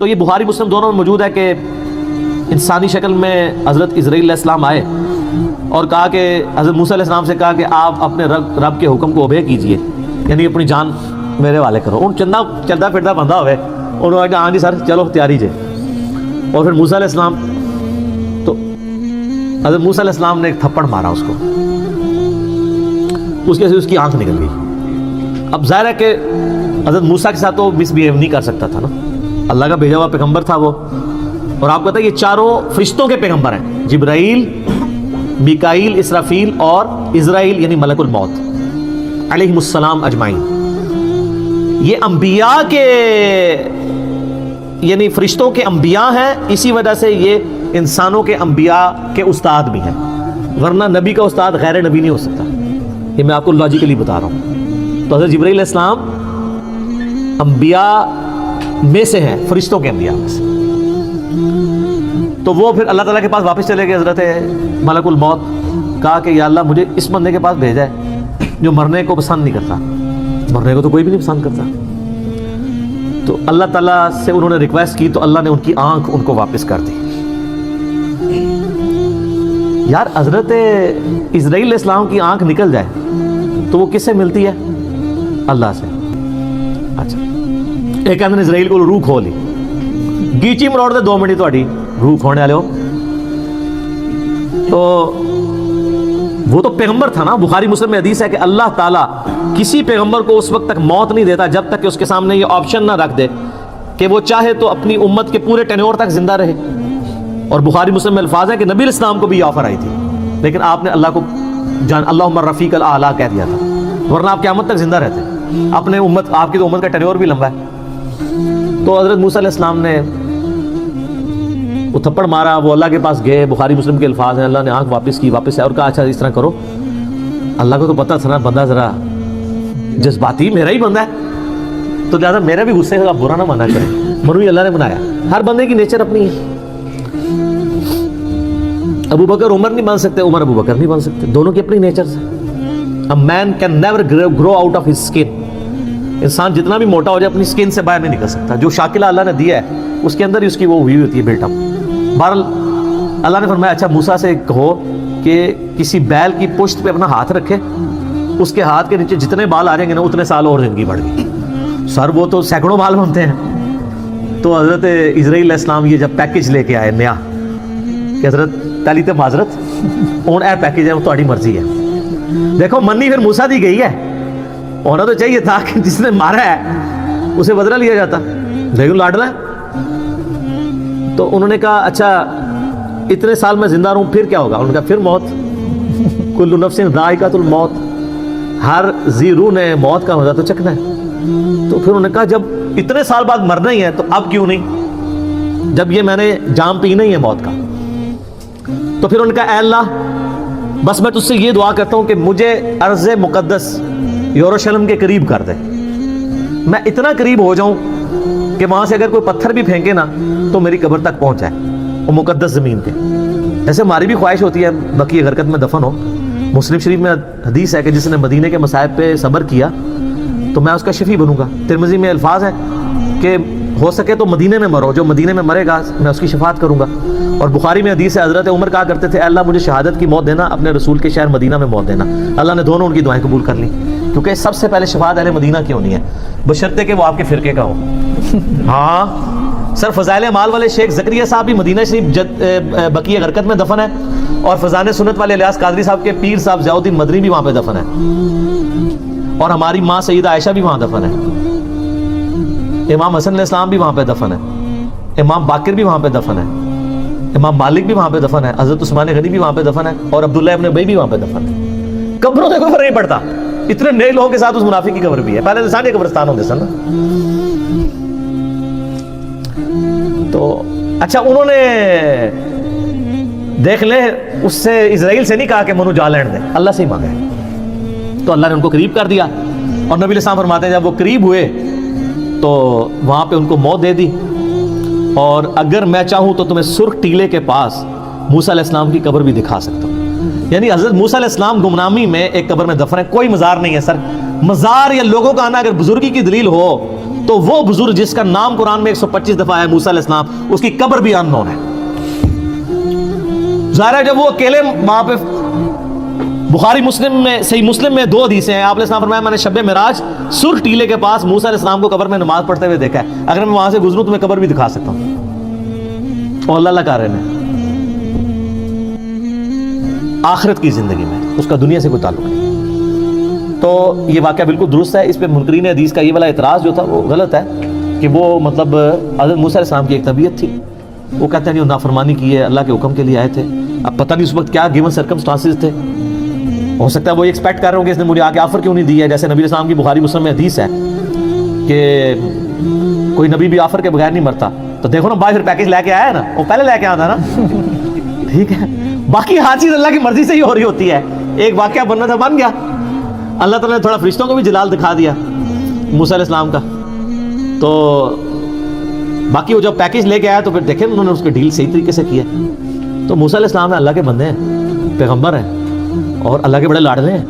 تو یہ بخاری مسلم دونوں میں موجود ہے کہ انسانی شکل میں حضرت اسرائیل علیہ السلام آئے اور کہا کہ حضرت موسیٰ علیہ السلام سے کہا کہ آپ اپنے رب کے حکم کو اوبے کیجئے، یعنی اپنی جان میرے والے کرو۔ ان چلتا پھرتا بندہ ہوئے، انہوں نے کہا ہاں جی سر چلو تیاری جے۔ اور پھر موسیٰ علیہ السلام، تو حضرت موسیٰ علیہ السلام نے ایک تھپڑ مارا اس کو، اس کے سے اس کی آنکھ نکل گئی۔ اب ظاہر ہے کہ حضرت موسیٰ کے ساتھ تو مس بہیو نہیں کر سکتا تھا نا، اللہ کا بھیجا ہوا پیغمبر تھا وہ، اور آپ کو پتہ ہے یہ چاروں فرشتوں کے پیغمبر ہیں، جبرائیل، میکائیل، اسرافیل اور اسرائیل یعنی ملک الموت علیہم السلام اجمعین۔ یہ انبیاء کے یعنی فرشتوں کے انبیاء ہیں، اسی وجہ سے یہ انسانوں کے انبیاء کے استاد بھی ہیں، ورنہ نبی کا استاد غیر نبی نہیں ہو سکتا، یہ میں آپ کو لاجیکلی بتا رہا ہوں۔ تو حضرت جبرائیل علیہ السلام انبیاء میں سے ہیں، فرشتوں کے انبیاء میں سے۔ تو وہ پھر اللہ تعالیٰ کے پاس واپس چلے گئے، حضرت ملک الموت، کہا کہ یا اللہ مجھے اس بندے کے پاس بھیجا ہے جو مرنے کو پسند نہیں کرتا، مرنے کو تو کوئی بھی نہیں پسند کرتا۔ تو اللہ تعالیٰ سے انہوں نے ریکویسٹ کی تو اللہ نے ان کی آنکھ ان کو واپس کر دی۔ یار حضرت اسرائیل علیہ السلام کی آنکھ نکل جائے تو وہ کس سے ملتی ہے؟ اللہ سے۔ اچھا ایک اندر اسرائیل کو روح کھو لی، گیچی مروڑ دے 2 منٹ تھوڑی روح کھونے والے ہو۔ تو وہ تو پیغمبر تھا نا، بخاری مسلم میں حدیث ہے کہ اللہ تعالیٰ کسی پیغمبر کو اس وقت تک موت نہیں دیتا جب تک کہ اس کے سامنے یہ آپشن نہ رکھ دے کہ وہ چاہے تو اپنی امت کے پورے ٹینیور تک زندہ رہے۔ اور بخاری مسلم میں الفاظ ہے کہ نبی علیہ السلام کو بھی یہ آفر آئی تھی، لیکن آپ نے اللہ کو اللہم رفیق الاعلیٰ کہہ دیا تھا، ورنہ آپ قیامت تک زندہ رہتے، اپنے امت، آپ کی تو امت کا ٹینیور بھی لمبا ہے۔ تو حضرت موسیٰ علیہ السلام نے وہ تھپڑ مارا، وہ اللہ کے پاس گئے، بخاری مسلم کے الفاظ ہیں، اللہ نے آنکھ واپس کی، واپس ہے اور کہا اچھا اس طرح کرو۔ اللہ کو تو پتہ تھا نا بندہ ذرا جذباتی میرا ہی بندہ ہے، تو لہٰذا میرا بھی غصے کا برا نہ مانا کرے، مروی اللہ نے بنایا، ہر بندے کی نیچر اپنی ہے۔ ابو بکر عمر نہیں بن سکتے، عمر ابو بکر نہیں بن سکتے، دونوں کی اپنی نیچر ہے۔ A man can never grow out of his skin۔ انسان جتنا بھی موٹا ہو جائے اپنی سکن سے باہر نہیں نکل سکتا، جو شاکلہ اللہ نے دیا ہے اس کے اندر ہی اس کی وہ ہوئی ہوتی ہے بلٹ اپ۔ بہرحال اللہ نے فرمایا اچھا موسیٰ سے کہو کہ کسی بیل کی پشت پہ اپنا ہاتھ رکھے، اس کے ہاتھ کے نیچے جتنے بال آ جائیں گے نا اتنے سال اور زندگی بڑھ گئی۔ سر وہ تو سینکڑوں بال بنتے ہیں۔ تو حضرت اسرائیل علیہ السلام یہ جب پیکج لے کے آئے نیا کہ حضرت تعالی تے معذرت ہوں اے پیکج ہے وہ تہاڈی مرضی ہے۔ دیکھو منی پھر موسیٰ دی گئی ہے، ہونا تو چاہیے تھا کہ جس نے مارا ہے اسے بدلہ لیا جاتا، لیکن لاڈلا ہے۔ تو انہوں نے کہا اچھا اتنے سال میں زندہ رہوں پھر کیا ہوگا؟ انہوں نے کہا پھر موت، کل نفس ذائقۃ الموت، ہر ذی روح نے موت کا مزہ تو چکھنا ہے۔ تو پھر انہوں نے کہا جب اتنے سال بعد مرنا ہی ہے تو اب کیوں نہیں، جب یہ میں نے جام پینا ہی ہے موت کا۔ تو پھر انہوں نے کہا اے اللہ بس میں تجھ سے یہ دعا کرتا ہوں کہ مجھے ارض مقدس یروشلم کے قریب کر دے، میں اتنا قریب ہو جاؤں کہ وہاں سے اگر کوئی پتھر بھی پھینکے نا تو میری قبر تک پہنچ جائے، وہ مقدس زمین کے۔ جیسے ہماری بھی خواہش ہوتی ہے بقیع غرقت میں دفن ہو۔ مسلم شریف میں حدیث ہے کہ جس نے مدینے کے مصائب پہ صبر کیا تو میں اس کا شفیع بنوں گا۔ ترمذی میں الفاظ ہیں کہ ہو سکے تو مدینے میں مرو، جو مدینے میں مرے گا میں اس کی شفاعت کروں گا۔ اور بخاری میں حدیث ہے حضرت عمر کہا کرتے تھے اے اللہ مجھے شہادت کی موت دینا، اپنے رسول کے شہر مدینہ میں موت دینا۔ اللہ نے دونوں ان کی دعائیں قبول کر لی، کیونکہ سب سے پہلے شفاعت اہل مدینہ کی ہونی ہے، بشرطے کہ وہ آپ کے فرقے کا ہو۔ ہاں سر فضائل اعمال والے شیخ زکریا صاحب بھی مدینہ شریف بقیع غرقت میں دفن ہے، اور فضائل سنت والے الیاس قادری صاحب کے پیر صاحب ضیاء الدین مدنی بھی وہاں پہ دفن ہے، اور ہماری ماں سیدہ عائشہ بھی وہاں دفن ہے، امام حسن علیہ السلام بھی وہاں پہ دفن ہے، امام باقر بھی وہاں پہ دفن ہے، امام مالک بھی وہاں پہ دفن ہے، حضرت عثمان غنی بھی وہاں پہ دفن ہے، اور عبداللہ ابن ابی بھی وہاں پہ دفن ہے۔ قبروں سے کوئی فرق نہیں پڑتا، اتنے نئے لوگوں کے ساتھ اس منافق کی قبر بھی ہے، پہلے تو سارے قبرستان ہوتے سن۔ تو اچھا انہوں نے دیکھ لے اس سے اسرائیل سے نہیں کہا کہ منو جا لین دے، اللہ سے ہی مانگا ہے، تو اللہ نے ان کو قریب کر دیا۔ اور نبی علیہ السلام فرماتے ہیں جب وہ قریب ہوئے تو وہاں پہ ان کو موت دے دی، اور اگر میں چاہوں تو تمہیں سرخ ٹیلے کے پاس موسیٰ علیہ السلام کی قبر بھی دکھا سکتا ہوں۔ یعنی حضرت موسیٰ علیہ السلام گمنامی میں ایک قبر میں دفن ہے، کوئی مزار نہیں ہے سر۔ مزار یا لوگوں کا آنا اگر بزرگی کی دلیل ہو تو وہ بزرگ جس کا نام قرآن میں 125 دفعہ ہے موسیٰ علیہ السلام, اس کی قبر بھی ان نون ہے. ظاہر ہے جب وہ اکیلے وہاں پہ, بخاری مسلم میں, صحیح مسلم میں 2 حدیثیں ہیں, آپ علیہ السلام فرمایا میں نے شب معراج سرخ ٹیلے کے پاس موسیٰ علیہ السلام کو قبر میں نماز پڑھتے ہوئے دیکھا ہے, اگر میں وہاں سے گزروں تو میں قبر بھی دکھا سکتا ہوں. اور اللہ کر رہے ہیں آخرت کی زندگی میں, اس کا دنیا سے کوئی تعلق نہیں. تو یہ واقعہ بالکل درست ہے. اس پہ منکرین حدیث کا یہ والا اعتراض جو تھا وہ غلط ہے کہ وہ مطلب حضرت موسیٰ علیہ السلام کی ایک طبیعت تھی, وہ کہتے ہیں نہیں نافرمانی کی ہے, اللہ کے حکم کے لیے آئے تھے. اب پتہ نہیں اس وقت کیا گیون سرکمسٹانسز تھے, ہو سکتا ہے وہ ایکسپیکٹ کر رہے ہوں کہ اس نے مجھے آ کے آفر کیوں نہیں دی ہے. جیسے نبی علیہ السلام کی بخاری مسلم میں حدیث ہے کہ کوئی نبی بھی آفر کے بغیر نہیں مرتا. تو دیکھو نا بھائی پھر پیکیج لے کے آیا ہے نا, وہ پہلے لے کے آتا نا. ٹھیک ہے, باقی ہر چیز اللہ کی مرضی سے ہی ہو رہی ہوتی ہے. ایک واقعہ بننا تھا بن گیا, اللہ تعالیٰ نے تھوڑا فرشتوں کو بھی جلال دکھا دیا موسیٰ علیہ السلام کا. تو باقی وہ جب پیکیج لے کے آیا تو پھر دیکھیں انہوں نے اس کی ڈیل صحیح طریقے سے کی ہے. تو موسیٰ علیہ السلام اللہ کے بندے ہیں, پیغمبر ہیں, اور اللہ کے بڑے لاڈلے ہیں.